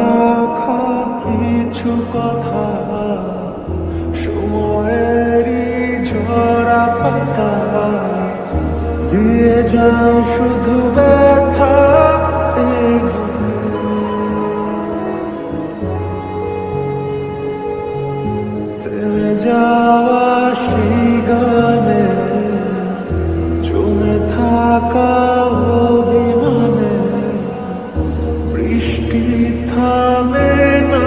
রাখা কিছু কথা সময়েরই ঝরা পাতা দিয়ে যাও শুধু ব্যথা থেমে যাওয়া সেই গানে জমে থাকা অভিমানে বৃষ্টি থামে না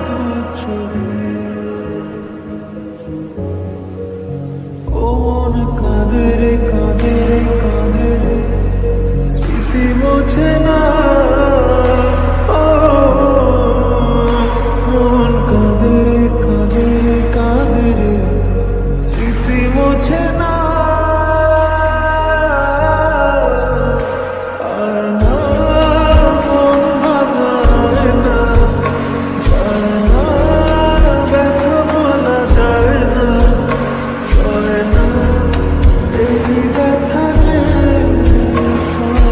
দু চোখে ও মন কাঁদে রে কাঁদে রে কাঁদে রে স্মৃতি মোছে না ও মন কাঁদে রে কাঁদে রে কাঁদে রে স্মৃতি মোছে না আর না মন ভাঙায় না যায় না ব্যথা বলা যায় না সয় না এই ব্যথা যে সয়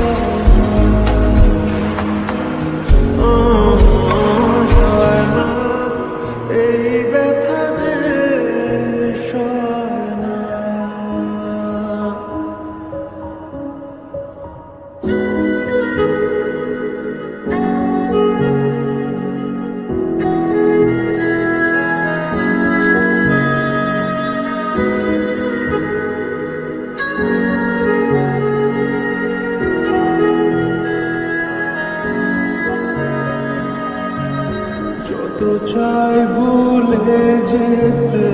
না এই ব্যথা যে সয় না। যত চাই ভুলে যেতে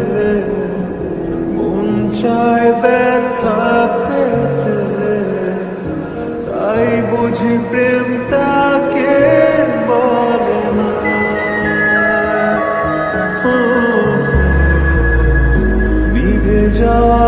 মন চায় ব্যথা পেতে তাই বুঝি প্রেম তাকে বলে না নিভে যাওয়া